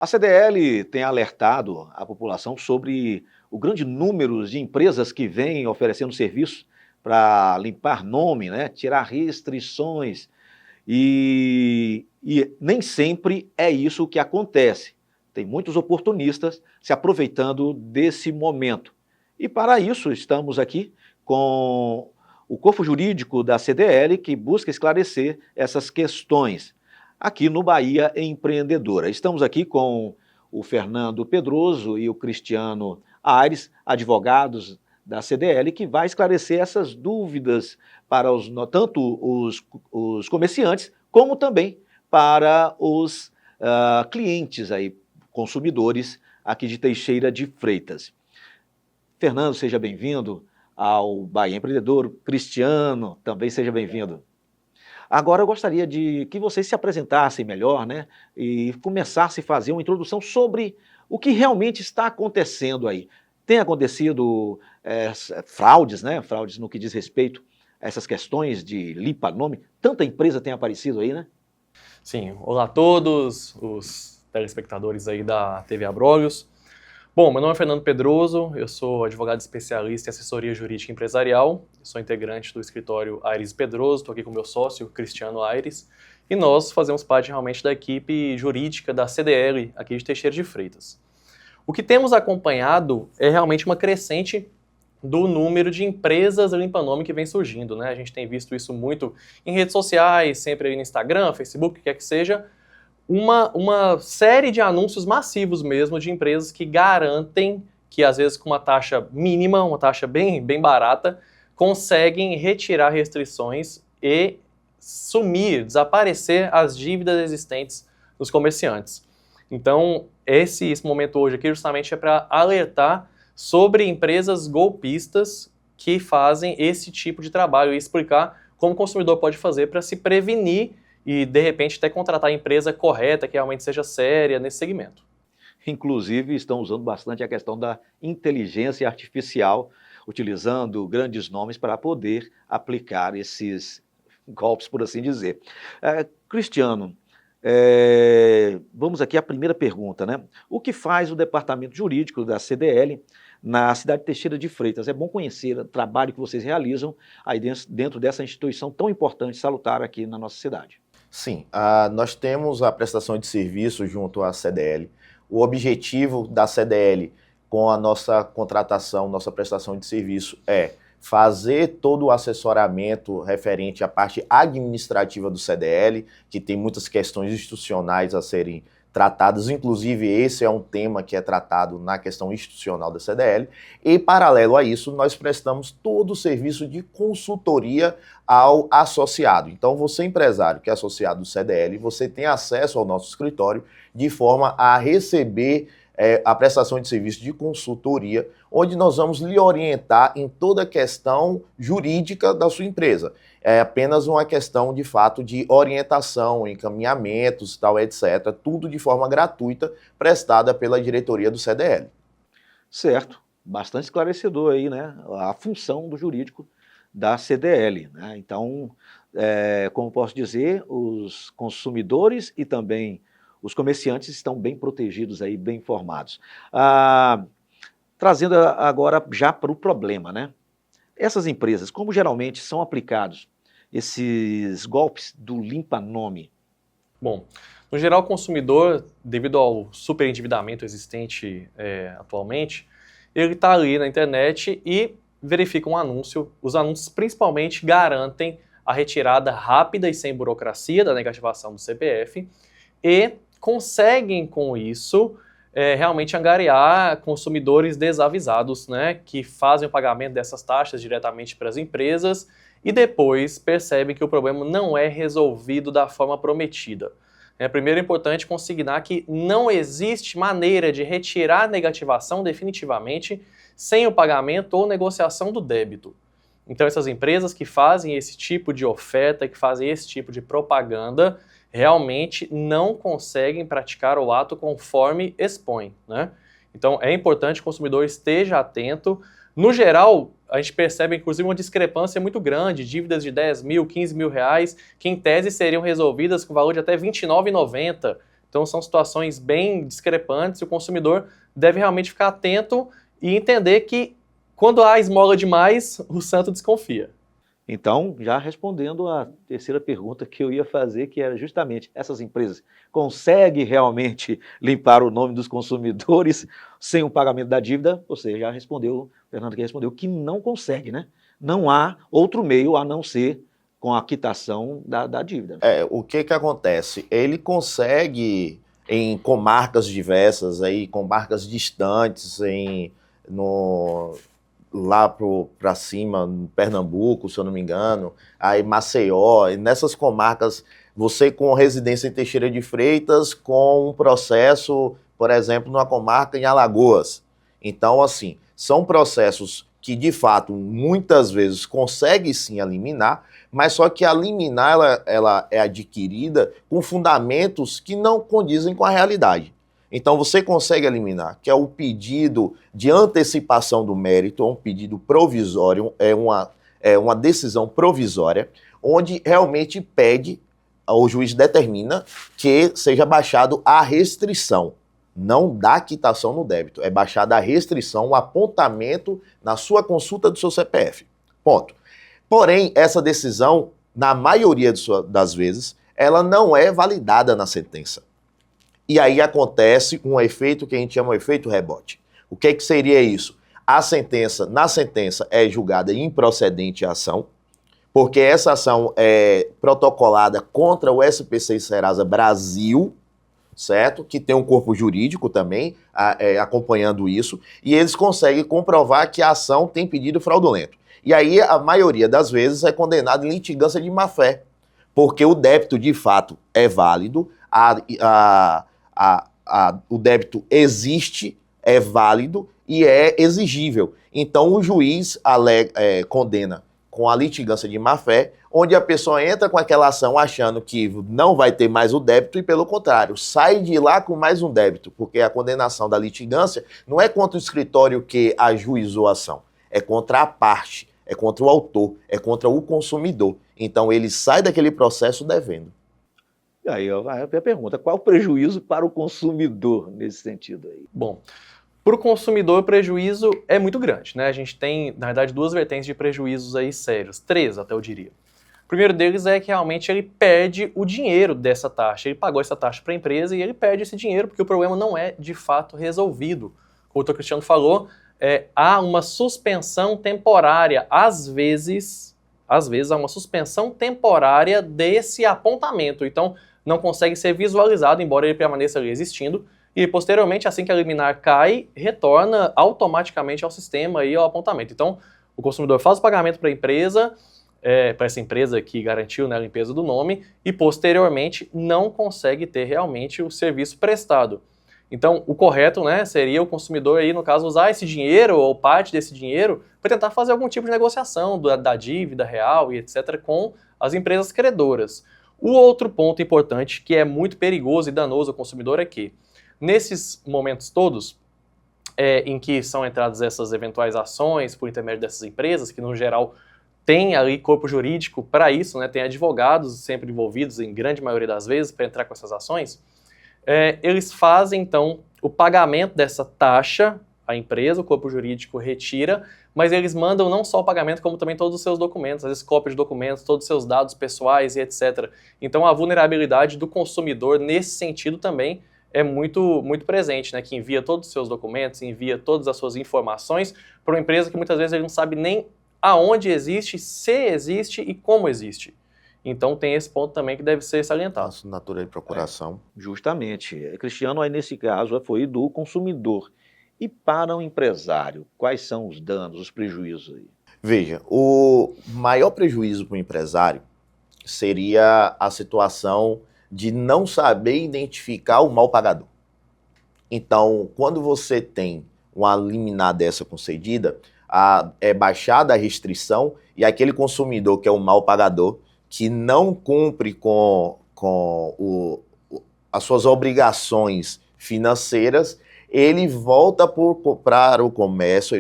A CDL tem alertado a população sobre o grande número de empresas que vêm oferecendo serviço para limpar nome, né, tirar restrições, e nem sempre é isso que acontece. Tem muitos oportunistas se aproveitando desse momento. E para isso estamos aqui com o corpo jurídico da CDL, que busca esclarecer essas questões aqui no Bahia Empreendedora. Estamos aqui com o Fernando Pedroso e o Cristiano Aires, advogados da CDL, que vai esclarecer essas dúvidas para tanto os comerciantes, como também para os clientes, aí, consumidores aqui de Teixeira de Freitas. Fernando, seja bem-vindo ao Bahia Empreendedor. Cristiano, também seja bem-vindo. Agora eu gostaria de que vocês se apresentassem melhor, né? E começassem a fazer uma introdução sobre o que realmente está acontecendo aí. Tem acontecido fraudes, né? Fraudes no que diz respeito a essas questões de limpa-nome. Tanta empresa tem aparecido aí, né? Sim, olá a todos os telespectadores aí da TV Abrolhos. Bom, meu nome é Fernando Pedroso, eu sou advogado especialista em assessoria jurídica empresarial, sou integrante do escritório Aires Pedroso, estou aqui com meu sócio, Cristiano Aires, e nós fazemos parte realmente da equipe jurídica da CDL aqui de Teixeira de Freitas. O que temos acompanhado é realmente uma crescente do número de empresas limpa-nome que vem surgindo, né? A gente tem visto isso muito em redes sociais, sempre aí no Instagram, Facebook, o que quer que seja, uma série de anúncios massivos mesmo de empresas que garantem que, às vezes, com uma taxa mínima, uma taxa bem barata, conseguem retirar restrições e desaparecer as dívidas existentes dos comerciantes. Então, esse momento hoje aqui justamente é para alertar sobre empresas golpistas que fazem esse tipo de trabalho e explicar como o consumidor pode fazer para se prevenir e, de repente, até contratar a empresa correta, que realmente seja séria nesse segmento. Inclusive, estão usando bastante a questão da inteligência artificial, utilizando grandes nomes para poder aplicar esses golpes, por assim dizer. Cristiano, vamos aqui à primeira pergunta, né? O que faz o departamento jurídico da CDL na cidade de Teixeira de Freitas? É bom conhecer o trabalho que vocês realizam aí dentro dessa instituição tão importante e salutar aqui na nossa cidade. Sim, nós temos a prestação de serviço junto à CDL. O objetivo da CDL com a nossa contratação, nossa prestação de serviço é fazer todo o assessoramento referente à parte administrativa do CDL, que tem muitas questões institucionais a serem tratadas, inclusive esse é um tema que é tratado na questão institucional da CDL, e paralelo a isso nós prestamos todo o serviço de consultoria ao associado. Então você empresário que é associado do CDL, você tem acesso ao nosso escritório de forma a receber a prestação de serviço de consultoria, onde nós vamos lhe orientar em toda a questão jurídica da sua empresa. É apenas uma questão, de fato, de orientação, encaminhamentos, tal, etc. Tudo de forma gratuita, prestada pela diretoria do CDL. Certo. Bastante esclarecedor aí, né? A função do jurídico da CDL, né? Então, como posso dizer, os consumidores e também os comerciantes estão bem protegidos aí, bem informados. Trazendo agora já para o problema, né? Essas empresas, como geralmente são aplicados esses golpes do limpa-nome? Bom, no geral, o consumidor, devido ao superendividamento existente atualmente, ele está ali na internet e verifica um anúncio. Os anúncios principalmente garantem a retirada rápida e sem burocracia da negativação do CPF e conseguem com isso realmente angariar consumidores desavisados, né, que fazem o pagamento dessas taxas diretamente para as empresas e depois percebem que o problema não é resolvido da forma prometida. Primeiro é importante consignar que não existe maneira de retirar a negativação definitivamente sem o pagamento ou negociação do débito. Então essas empresas que fazem esse tipo de oferta, que fazem esse tipo de propaganda, realmente não conseguem praticar o ato conforme expõe, né? Então é importante que o consumidor esteja atento. No geral, a gente percebe inclusive uma discrepância muito grande, dívidas de 10 mil, 15 mil reais, que em tese seriam resolvidas com valor de até R$ 29,90 Então são situações bem discrepantes e o consumidor deve realmente ficar atento e entender que quando há esmola demais, o santo desconfia. Então, já respondendo a terceira pergunta que eu ia fazer, que era justamente, essas empresas conseguem realmente limpar o nome dos consumidores sem o pagamento da dívida? Você já respondeu, o Fernando que respondeu, que não consegue, né? Não há outro meio a não ser com a quitação da dívida. O que acontece? Ele consegue, em comarcas diversas, aí, comarcas distantes, lá para cima, no Pernambuco, se eu não me engano, aí Maceió, e nessas comarcas, você com residência em Teixeira de Freitas, com um processo, por exemplo, numa comarca em Alagoas. Então, assim, são processos que, de fato, muitas vezes consegue sim eliminar, mas só que a liminar ela é adquirida com fundamentos que não condizem com a realidade. Então você consegue eliminar, que é o pedido de antecipação do mérito, é um pedido provisório, é uma decisão provisória, onde realmente pede, o juiz determina que seja baixado a restrição, não da quitação no débito, é baixada a restrição, o apontamento na sua consulta do seu CPF. Ponto. Porém, essa decisão, na maioria das vezes, ela não é validada na sentença. E aí acontece um efeito que a gente chama de efeito rebote. O que seria isso? Na sentença é julgada improcedente a ação, porque essa ação é protocolada contra o SPC e Serasa Brasil, certo? Que tem um corpo jurídico também acompanhando isso, e eles conseguem comprovar que a ação tem pedido fraudulento. E aí a maioria das vezes é condenado em litigância de má-fé, porque o débito de fato é válido, o débito existe, é válido e é exigível. Então o juiz condena com a litigância de má-fé, onde a pessoa entra com aquela ação achando que não vai ter mais o débito e, pelo contrário, sai de lá com mais um débito, porque a condenação da litigância não é contra o escritório que ajuizou a ação, é contra a parte, é contra o autor, é contra o consumidor. Então ele sai daquele processo devendo. E aí a pergunta, qual o prejuízo para o consumidor nesse sentido aí? Bom, para o consumidor o prejuízo é muito grande, né? A gente tem, na verdade, duas vertentes de prejuízos aí sérios, três até eu diria. O primeiro deles é que realmente ele perde o dinheiro dessa taxa, ele pagou essa taxa para a empresa e ele perde esse dinheiro porque o problema não é de fato resolvido. Como o Dr. Cristiano falou, há uma suspensão temporária, às vezes há uma suspensão temporária desse apontamento, então não consegue ser visualizado, embora ele permaneça ali existindo, e posteriormente, assim que a liminar cai, retorna automaticamente ao sistema e ao apontamento. Então, o consumidor faz o pagamento para a empresa, para essa empresa que garantiu, né, a limpeza do nome, e posteriormente não consegue ter realmente o serviço prestado. Então, o correto, né, seria o consumidor aí, no caso, usar esse dinheiro ou parte desse dinheiro para tentar fazer algum tipo de negociação da dívida real e etc. com as empresas credoras. O outro ponto importante, que é muito perigoso e danoso ao consumidor, é que nesses momentos todos em que são entradas essas eventuais ações por intermédio dessas empresas, que no geral tem ali corpo jurídico para isso, né, tem advogados sempre envolvidos em grande maioria das vezes para entrar com essas ações, eles fazem então o pagamento dessa taxa, a empresa, o corpo jurídico retira, mas eles mandam não só o pagamento, como também todos os seus documentos, às vezes cópia de documentos, todos os seus dados pessoais e etc. Então a vulnerabilidade do consumidor nesse sentido também é muito, muito presente, né? Que envia todos os seus documentos, envia todas as suas informações para uma empresa que muitas vezes ele não sabe nem aonde existe, se existe e como existe. Então tem esse ponto também que deve ser salientado. Assinatura de procuração. Justamente. Cristiano, aí nesse caso, foi do consumidor. E para o empresário, quais são os danos, os prejuízos aí? Veja, o maior prejuízo para o empresário seria a situação de não saber identificar o mal pagador. Então, quando você tem uma liminar dessa concedida, é baixada a restrição e aquele consumidor que é o mal pagador, que não cumpre com as suas obrigações financeiras, ele volta para o comércio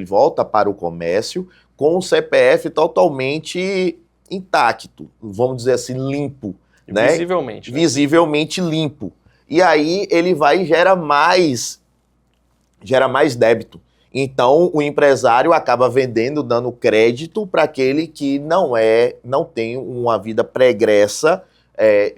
com o CPF totalmente intacto, vamos dizer assim, limpo. Né? Visivelmente. Né? Visivelmente limpo. E aí ele vai e gera mais débito. Então o empresário acaba vendendo, dando crédito para aquele que não tem uma vida pregressa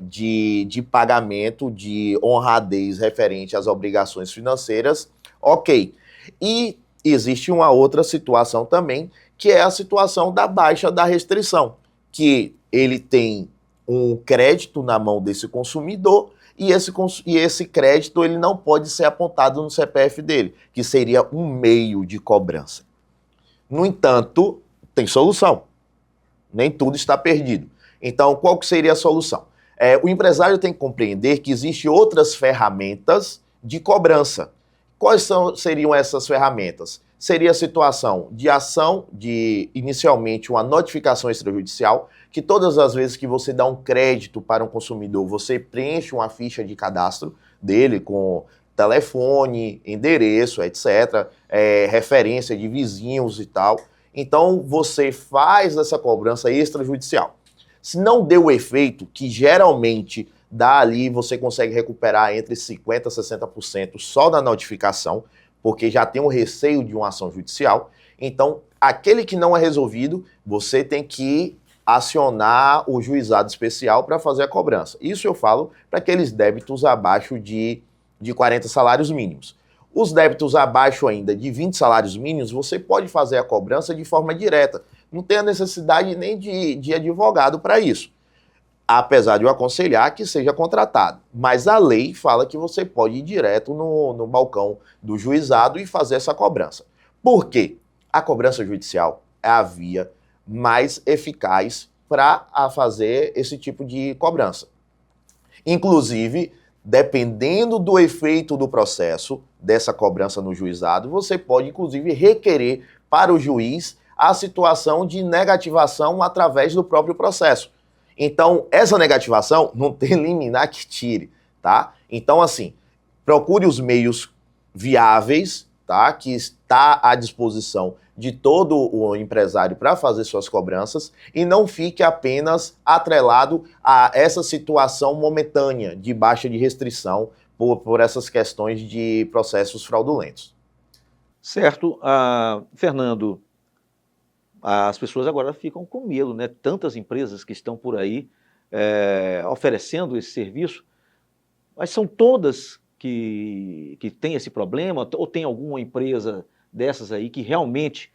de pagamento, de honradez referente às obrigações financeiras. Ok. E existe uma outra situação também, que é a situação da baixa da restrição, que ele tem um crédito na mão desse consumidor e esse crédito ele não pode ser apontado no CPF dele, que seria um meio de cobrança. No entanto, tem solução. Nem tudo está perdido. Então, qual que seria a solução? O empresário tem que compreender que existem outras ferramentas de cobrança. Quais seriam essas ferramentas? Seria a situação de ação de, inicialmente, uma notificação extrajudicial, que todas as vezes que você dá um crédito para um consumidor, você preenche uma ficha de cadastro dele com telefone, endereço, etc., referência de vizinhos e tal. Então, você faz essa cobrança extrajudicial. Se não deu o efeito, que geralmente dá ali, você consegue recuperar entre 50% a 60% só da notificação, porque já tem um receio de uma ação judicial. Então, aquele que não é resolvido, você tem que acionar o juizado especial para fazer a cobrança. Isso eu falo para aqueles débitos abaixo de 40 salários mínimos. Os débitos abaixo ainda de 20 salários mínimos, você pode fazer a cobrança de forma direta. Não tem a necessidade nem de advogado para isso. Apesar de eu aconselhar que seja contratado. Mas a lei fala que você pode ir direto no balcão do juizado e fazer essa cobrança. Por quê? A cobrança judicial é a via mais eficaz para fazer esse tipo de cobrança. Inclusive, dependendo do efeito do processo, dessa cobrança no juizado, você pode, inclusive, requerer para o juiz a situação de negativação através do próprio processo. Então, essa negativação não tem liminar que tire, tá? Então, assim, procure os meios viáveis, tá? Que está à disposição de todo o empresário para fazer suas cobranças e não fique apenas atrelado a essa situação momentânea de baixa de restrição por essas questões de processos fraudulentos. Certo. Fernando, as pessoas agora ficam com medo, né? Tantas empresas que estão por aí oferecendo esse serviço, mas são todas que têm esse problema, ou tem alguma empresa dessas aí que realmente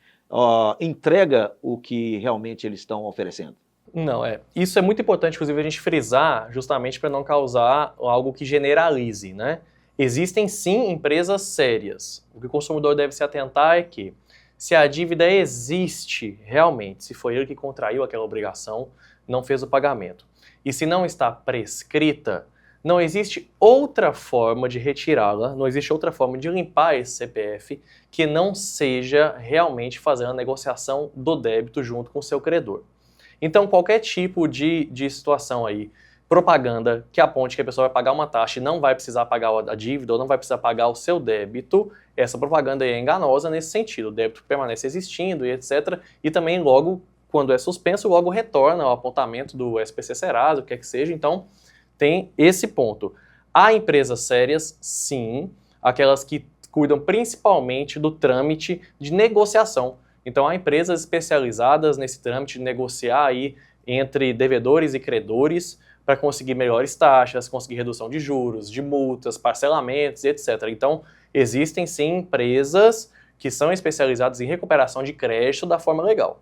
entrega o que realmente eles estão oferecendo? Não, isso é muito importante, inclusive, a gente frisar, justamente para não causar algo que generalize, né? Existem sim empresas sérias. O que o consumidor deve se atentar é que, se a dívida existe realmente, se foi ele que contraiu aquela obrigação, não fez o pagamento, e se não está prescrita, não existe outra forma de retirá-la, não existe outra forma de limpar esse CPF que não seja realmente fazer a negociação do débito junto com o seu credor. Então, qualquer tipo de situação aí, propaganda que aponte que a pessoa vai pagar uma taxa e não vai precisar pagar a dívida ou não vai precisar pagar o seu débito, essa propaganda aí é enganosa nesse sentido. O débito permanece existindo e etc. E também logo, quando é suspenso, logo retorna ao apontamento do SPC Serasa, o que quer que seja. Então, tem esse ponto. Há empresas sérias, sim, aquelas que cuidam principalmente do trâmite de negociação. Então, há empresas especializadas nesse trâmite de negociar aí entre devedores e credores para conseguir melhores taxas, conseguir redução de juros, de multas, parcelamentos e etc. Então, existem sim empresas que são especializadas em recuperação de crédito da forma legal.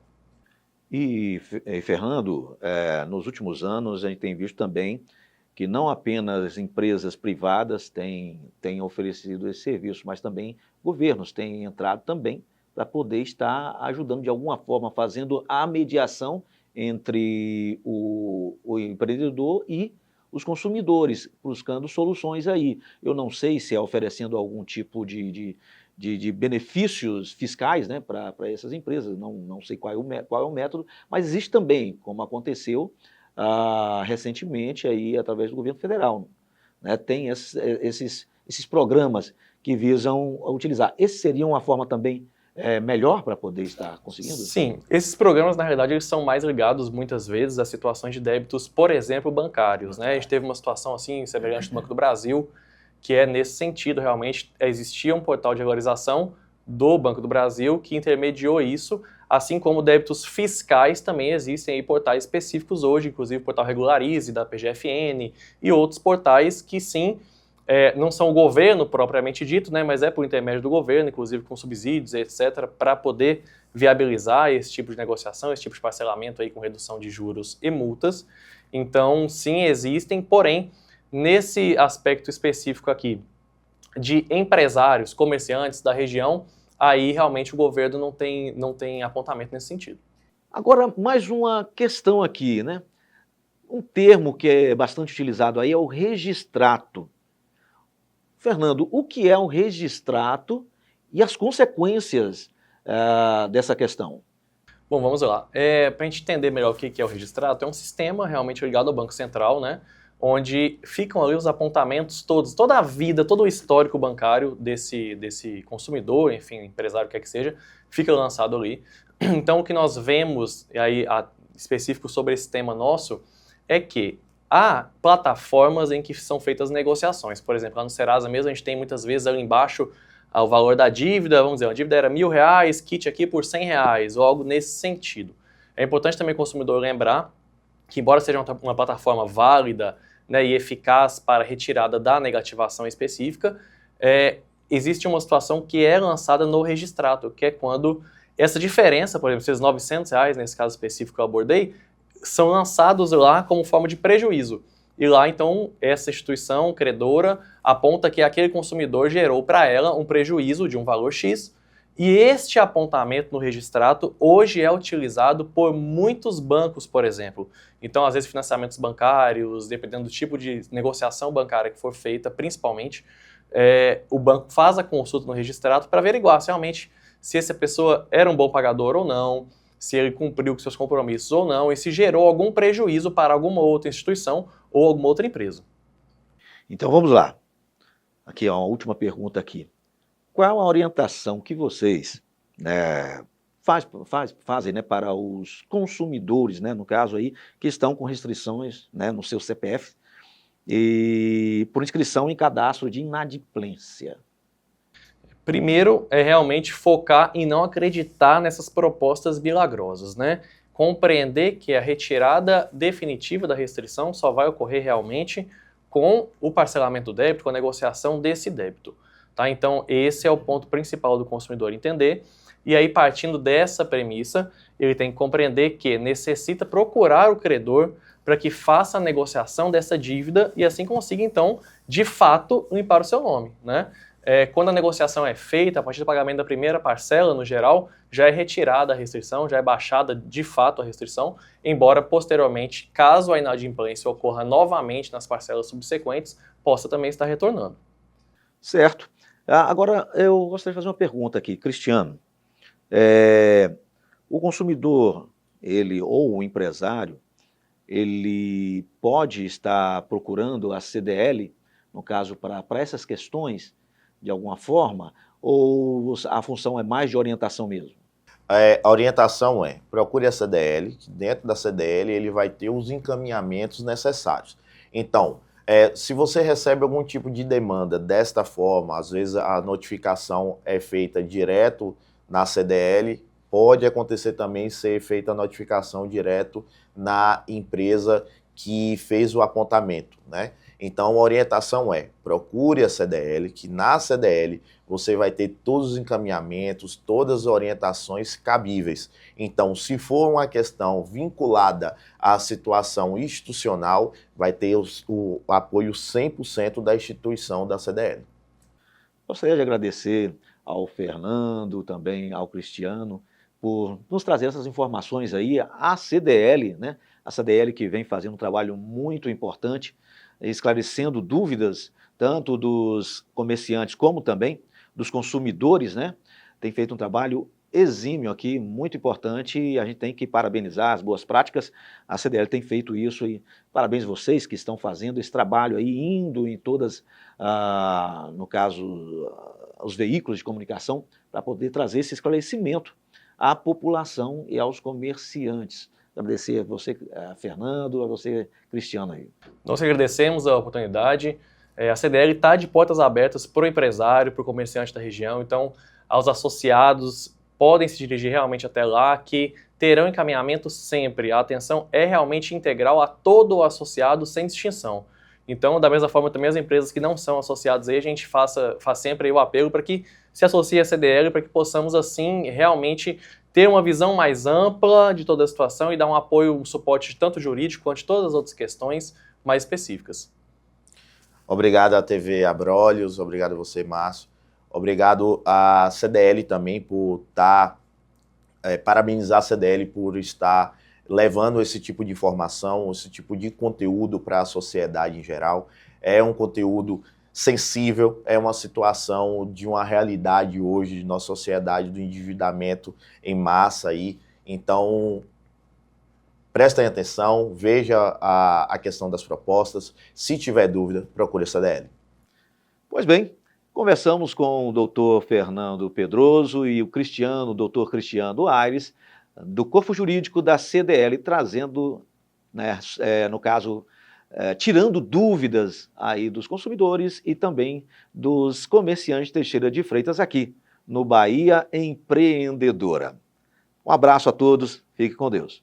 E, Fernando, nos últimos anos a gente tem visto também que não apenas empresas privadas têm oferecido esse serviço, mas também governos têm entrado também para poder estar ajudando de alguma forma, fazendo a mediação entre o empreendedor e os consumidores, buscando soluções aí. Eu não sei se é oferecendo algum tipo de benefícios fiscais, né, para essas empresas, não sei qual é o método, mas existe também, como aconteceu recentemente aí, através do governo federal, né, tem esses programas que visam utilizar. Esse seria uma forma também melhor para poder estar conseguindo? Sim, esses programas, na realidade, eles são mais ligados, muitas vezes, a situações de débitos, por exemplo, bancários, né? A gente teve uma situação assim, semelhante do Banco do Brasil, que é nesse sentido, realmente, existia um portal de regularização do Banco do Brasil que intermediou isso, assim como débitos fiscais também existem aí portais específicos hoje, inclusive o portal Regularize da PGFN e outros portais que sim, não são o governo propriamente dito, né, mas é por intermédio do governo, inclusive com subsídios, etc., para poder viabilizar esse tipo de negociação, esse tipo de parcelamento aí com redução de juros e multas. Então, sim, existem, porém, nesse aspecto específico aqui de empresários, comerciantes da região, aí realmente o governo não tem apontamento nesse sentido. Agora, mais uma questão aqui, né? Um termo que é bastante utilizado aí é o registrato. Fernando, o que é um registrato e as consequências dessa questão? Bom, vamos lá. Para a gente entender melhor o que é o registrato, é um sistema realmente ligado ao Banco Central, né? Onde ficam ali os apontamentos todos, toda a vida, todo o histórico bancário desse consumidor, enfim, empresário, quer que seja, fica lançado ali. Então, o que nós vemos, e aí específico sobre esse tema nosso, é que há plataformas em que são feitas negociações. Por exemplo, lá no Serasa mesmo, a gente tem muitas vezes ali embaixo o valor da dívida, vamos dizer, a dívida era R$1.000, kit aqui por R$100, ou algo nesse sentido. É importante também o consumidor lembrar que, embora seja uma plataforma válida, né, e eficaz para a retirada da negativação específica, existe uma situação que é lançada no registrato, que é quando essa diferença, por exemplo, esses R$900, nesse caso específico que eu abordei, são lançados lá como forma de prejuízo. E lá, então, essa instituição credora aponta que aquele consumidor gerou para ela um prejuízo de um valor X, e este apontamento no registrato hoje é utilizado por muitos bancos, por exemplo. Então, às vezes, financiamentos bancários, dependendo do tipo de negociação bancária que for feita, principalmente, o banco faz a consulta no registrato para averiguar se realmente se essa pessoa era um bom pagador ou não, se ele cumpriu com seus compromissos ou não, e se gerou algum prejuízo para alguma outra instituição ou alguma outra empresa. Então vamos lá. Aqui, ó, uma última pergunta aqui. Qual a orientação que vocês fazem, né, para os consumidores, né, no caso aí, que estão com restrições, né, no seu CPF e por inscrição em cadastro de inadimplência? Primeiro é realmente focar em não acreditar nessas propostas milagrosas, né? Compreender que a retirada definitiva da restrição só vai ocorrer realmente com o parcelamento do débito, com a negociação desse débito. Tá? Então, esse é o ponto principal do consumidor entender. E aí, partindo dessa premissa, ele tem que compreender que necessita procurar o credor para que faça a negociação dessa dívida e assim consiga, então, de fato, limpar o seu nome, né? Quando a negociação é feita, a partir do pagamento da primeira parcela, no geral, já é retirada a restrição, já é baixada de fato a restrição, embora posteriormente, caso a inadimplência ocorra novamente nas parcelas subsequentes, possa também estar retornando. Certo. Agora, eu gostaria de fazer uma pergunta aqui, Cristiano. O consumidor, ele ou o empresário, ele pode estar procurando a CDL, no caso, para essas questões, de alguma forma, ou a função é mais de orientação mesmo? A orientação procure a CDL, que dentro da CDL ele vai ter os encaminhamentos necessários. Então, se você recebe algum tipo de demanda desta forma, às vezes a notificação é feita direto na CDL, pode acontecer também ser feita a notificação direto na empresa que fez o apontamento, né? Então, a orientação procure a CDL, que na CDL você vai ter todos os encaminhamentos, todas as orientações cabíveis. Então, se for uma questão vinculada à situação institucional, vai ter o apoio 100% da instituição da CDL. Gostaria de agradecer ao Fernando, também ao Cristiano, por nos trazer essas informações aí, a CDL, né? A CDL que vem fazendo um trabalho muito importante, esclarecendo dúvidas tanto dos comerciantes como também dos consumidores, né? Tem feito um trabalho exímio aqui, muito importante, e a gente tem que parabenizar as boas práticas. A CDL tem feito isso e parabéns a vocês que estão fazendo esse trabalho aí, indo em todas, no caso, os veículos de comunicação, para poder trazer esse esclarecimento à população e aos comerciantes. Agradecer a você, Fernando, a você, Cristiano aí. Nós agradecemos a oportunidade. A CDL está de portas abertas para o empresário, para o comerciante da região, então aos associados podem se dirigir realmente até lá, que terão encaminhamento sempre. A atenção é realmente integral a todo o associado, sem distinção. Então, da mesma forma, também as empresas que não são associadas aí, a gente faz sempre aí o apelo para que se associe à CDL, para que possamos, assim, realmente ter uma visão mais ampla de toda a situação e dar um apoio, um suporte tanto jurídico quanto de todas as outras questões mais específicas. Obrigado à TV Abrolhos, obrigado a você, Márcio. Obrigado à CDL também por parabenizar a CDL por estar levando esse tipo de informação, esse tipo de conteúdo para a sociedade em geral. É um conteúdo sensível, é uma situação de uma realidade hoje de nossa sociedade, do endividamento em massa aí. Então, prestem atenção, veja a questão das propostas. Se tiver dúvida, procure a CDL. Pois bem, conversamos com o doutor Fernando Pedroso e o doutor Cristiano Aires, do Corpo Jurídico da CDL, trazendo, né, no caso, tirando dúvidas aí dos consumidores e também dos comerciantes Teixeira de Freitas aqui no Bahia Empreendedora. Um abraço a todos, fique com Deus.